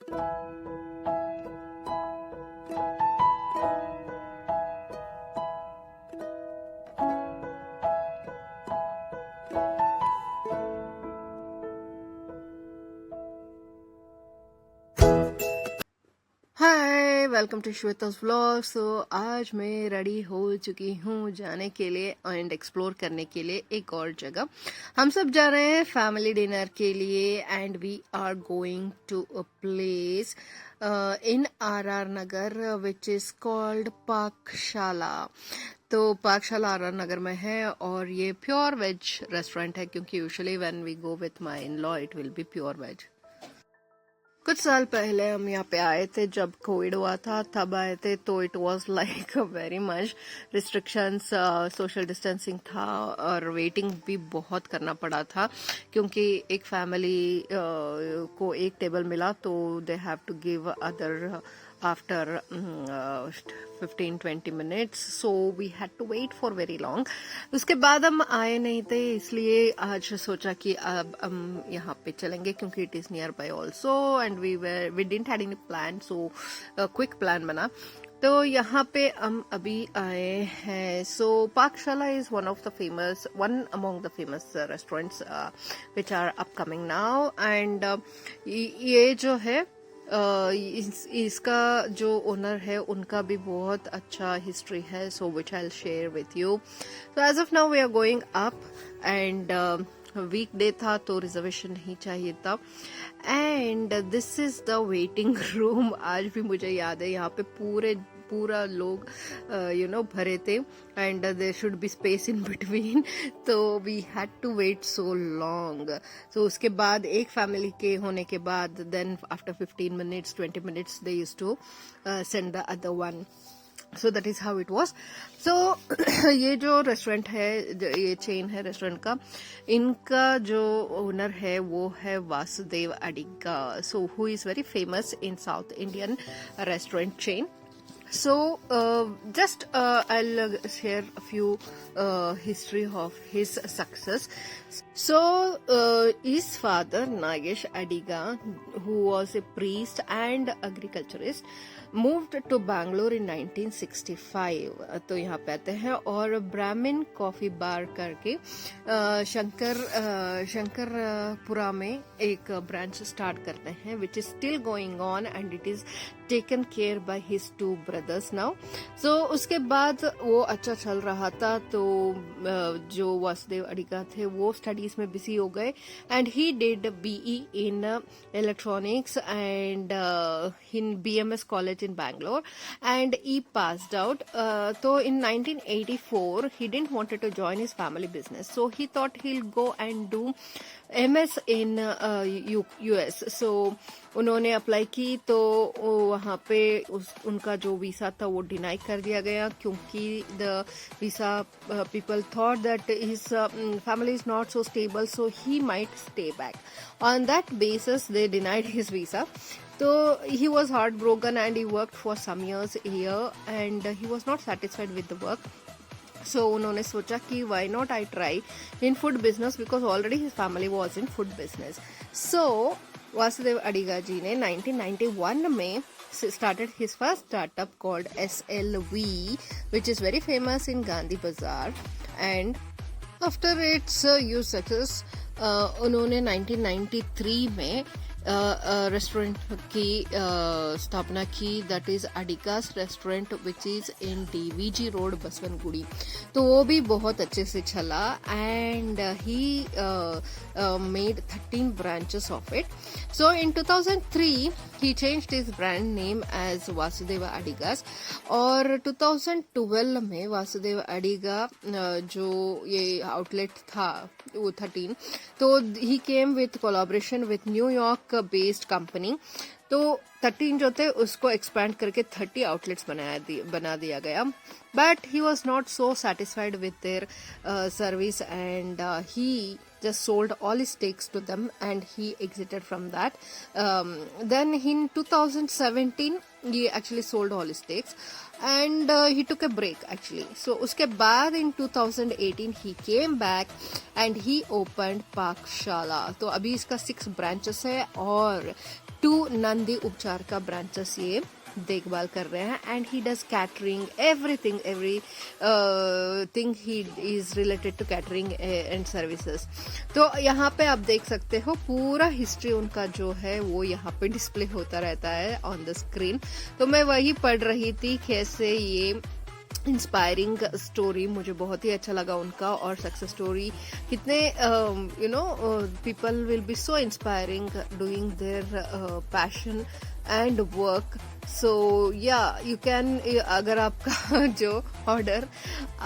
Hi, welcome to Shweta's vlog. So आज मैं ready हो चुकी हूँ जाने के लिए एंड एक्सप्लोर करने के लिए एक और जगह। हम सब जा रहे हैं फैमिली डिनर के लिए and we are going to a place in R Nagar which is called Pakshala. तो पाकशाला आर नगर में है और ये प्योर वेज रेस्टोरेंट है, क्योंकि usually when we go with my in law it will be pure veg. कुछ साल पहले हम यहाँ पे आए थे, जब कोविड हुआ था तब आए थे, तो it was like very much restrictions, social distancing था और वेटिंग भी बहुत करना पड़ा था, क्योंकि एक फैमिली को एक टेबल मिला तो they have to give other after 15-20 minutes, so we had to wait for very long. उसके बाद हम आए नहीं थे, इसलिए आज सोचा कि अब हम यहाँ पे चलेंगे, क्योंकि it is nearby also and we didn't had any plan, so quick plan बना। तो यहाँ पे हम अभी आए हैं। सो पाकशाला is one among the famous restaurants which are upcoming now and ये जो है इसका जो ओनर है उनका भी बहुत अच्छा हिस्ट्री है, so which I will share with you. So as of now we are going up and weekday था तो रिजर्वेशन नहीं चाहिए था and this is the waiting room. आज भी मुझे याद है यहाँ पे पूरा लोग भरे थे and there should be space in between, तो we had to wait so long. So उसके बाद एक फैमिली के होने के बाद then after 15 minutes 20 minutes they used to send the other one, so that is how it was. So ये जो रेस्टोरेंट है, ये चेन है रेस्टोरेंट का, इनका जो ओनर है वो है Vasudev Adiga, so who is very famous in south Indian restaurant chain. So just I'll share a few history of his success. So his father Nagesh Adiga, who was a priest and agriculturist, moved to Bangalore in 1965. तो यहाँ पे आते हैं और ब्राह्मण coffee बार करके शंकरपुरा में एक ब्रांच स्टार्ट करते हैं, which is still going on and it is taken care by his two brothers now. So उसके बाद वो अच्छा चल रहा था, तो जो वासुदेव अडिगा थे वो स्टडीज में बिजी हो गए and he did BE in electronics and in BMS college in Bangalore and he passed out. So in 1984 he didn't wanted to join his family business, so he thought he'll go and do MS in US. So उन्होंने apply की, तो वहाँ पे उनका जो visa था वो deny कर दिया गया, क्योंकि the visa people thought that his family is not so stable, so he might stay back. On that basis they denied his visa. So he was heartbroken and he worked for some years here and he was not satisfied with the work. So उन्होंने सोचा कि why not I try in food business, because already his family was in food business. So Vasudev Adiga जी ने 1991 में started his first startup called SLV, which is very famous in Gandhi Bazaar. And after its huge success, उन्होंने 1993 में restaurant की स्थापना की, that is Adigas restaurant which is in DVG road Basavanagudi. तो वो भी बहुत अच्छे से चला and he made 13 branches of it. So in 2003 he changed his brand name as Vasudev Adigas और 2012 में वासुदेव अडिगा जो ये आउटलेट था वो 13, तो he came with collaboration with New York based company. तो 13 जो थे उसको एक्सपैंड करके 30 आउटलेट्स बना दिया गया, but he was not so satisfied with their service and he just sold all his stakes to them and he exited from that. Then in 2017 he actually sold all his stakes and he took a break actually. So uske baad in 2018 he came back and he opened Pakshala. तो अभी इसका 6 branches है और 2 नंदी उपचार का branches ये देखभाल कर रहे हैं and he does catering everything thing he is related to catering and services. तो यहाँ पे आप देख सकते हो पूरा हिस्ट्री उनका जो है वो यहाँ पे डिस्प्ले होता रहता है ऑन द स्क्रीन। तो मैं वही पढ़ रही थी कैसे ये इंस्पायरिंग स्टोरी, मुझे बहुत ही अच्छा लगा उनका, और सक्सेस स्टोरी कितने people will be so inspiring doing their passion and work. So yeah you can, अगर आपका जो ऑर्डर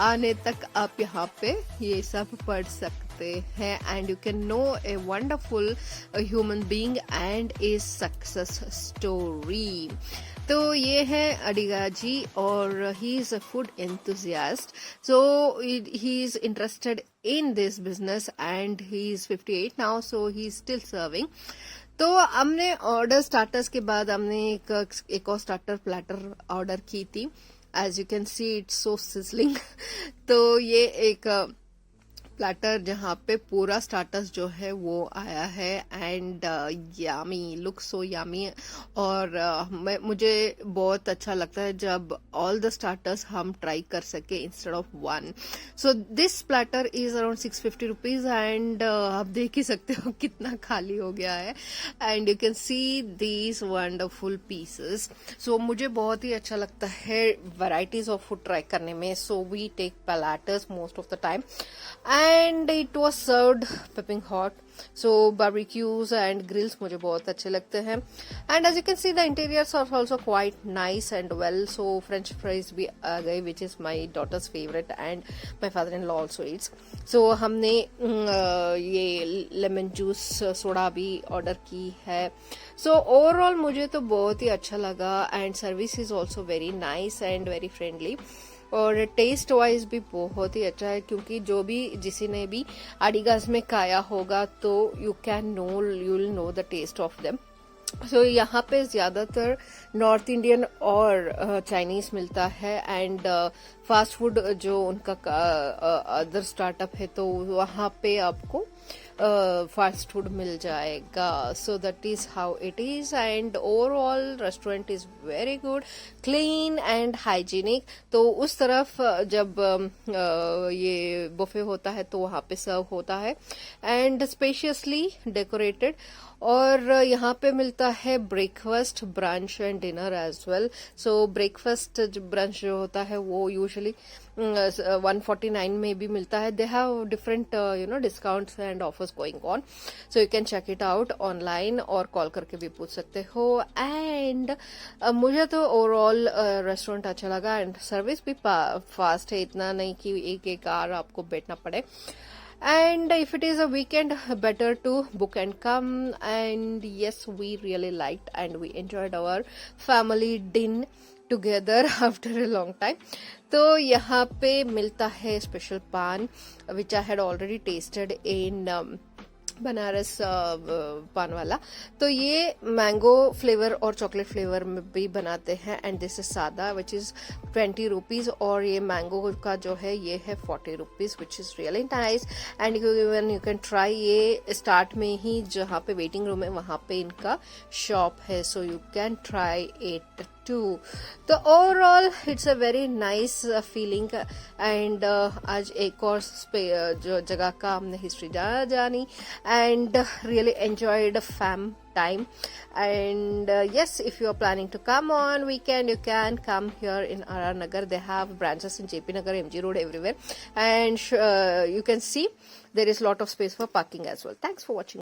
आने तक आप यहाँ पे ये सब पढ़ सकते हैं and you can know a wonderful human being and a success story. तो ये है अडिगा जी और he is a food enthusiast. So he is interested in this business and he is 58 now, so he is still serving. तो हमने order starters के बाद हमने एक और स्टार्टर प्लेटर ऑर्डर की थी। As you can see it's so sizzling. तो ये एक प्लेटर जहाँ पे पूरा स्टार्टर्स जो है वो आया है एंड यामी, लुक सो यामी। और मुझे बहुत अच्छा लगता है जब ऑल द स्टार्टर्स हम ट्राई कर सके instead of one. So this platter is around 650 rupees and आप देख ही सकते हो कितना खाली हो गया है and you can see these wonderful pieces. So मुझे बहुत ही अच्छा लगता है वैरायटीज ऑफ फूड ट्राई करने में। So we take platters most of the time and it was served piping hot. So barbecues and grills मुझे बहुत अच्छे लगते हैं and as you can see the interiors are also quite nice and well. So French fries भी आ गए which is my daughter's favorite and my father-in-law also eats. So हमने ये lemon juice soda भी ऑर्डर की है। So overall मुझे तो बहुत ही अच्छा लगा and service is also very nice and very friendly और टेस्ट वाइज भी बहुत ही अच्छा है, क्योंकि जो भी जिसी ने भी अडिगास में खाया होगा तो you will know the taste of them. So यहाँ पे ज्यादातर नॉर्थ इंडियन और चाइनीज मिलता है एंड फास्ट फूड जो उनका अदर स्टार्टअप है तो वहाँ पे आपको फास्ट फूड मिल जाएगा। सो that is how it is and overall restaurant is very good, clean and hygienic. तो उस तरफ जब ये बुफे होता है तो वहाँ पे सर्व होता है एंड स्पेशियसली डेकोरेटेड। और यहाँ पे मिलता है breakfast, brunch and dinner as well. So breakfast brunch जो होता है वो यूजुअली 149 में भी मिलता है। They have different discounts and offers going on, so you can check it out online और कॉल करके भी पूछ सकते हो। एंड मुझे तो ओवरऑल रेस्टोरेंट अच्छा लगा एंड सर्विस भी फास्ट है, इतना नहीं कि एक आवर आपको बैठना पड़े। And if it is a weekend, better to book and come. And yes, we really liked and we enjoyed our family dinner together after a long time. तो यहाँ पे मिलता है स्पेशल पान which I had already tasted in Banaras पान वाला। तो ये मैंगो फ्लेवर और चॉकलेट फ्लेवर में भी बनाते हैं एंड दिस इज सादा विच इज 20 रुपीज और ये मैंगो का जो है ये है 40 rupees which is really nice and you can try. ये स्टार्ट में ही जहाँ पे वेटिंग रूम है वहाँ पे इनका शॉप है, so you can try it too. तो overall it's a very nice feeling and आज एक और जो जगह का हमने हिस्ट्री जानी and really enjoyed fam time. And yes, if you are planning to come on weekend, you can come here in RR Nagar. They have branches in JP Nagar, MG Road, everywhere, and you can see there is lot of space for parking as well. Thanks for watching.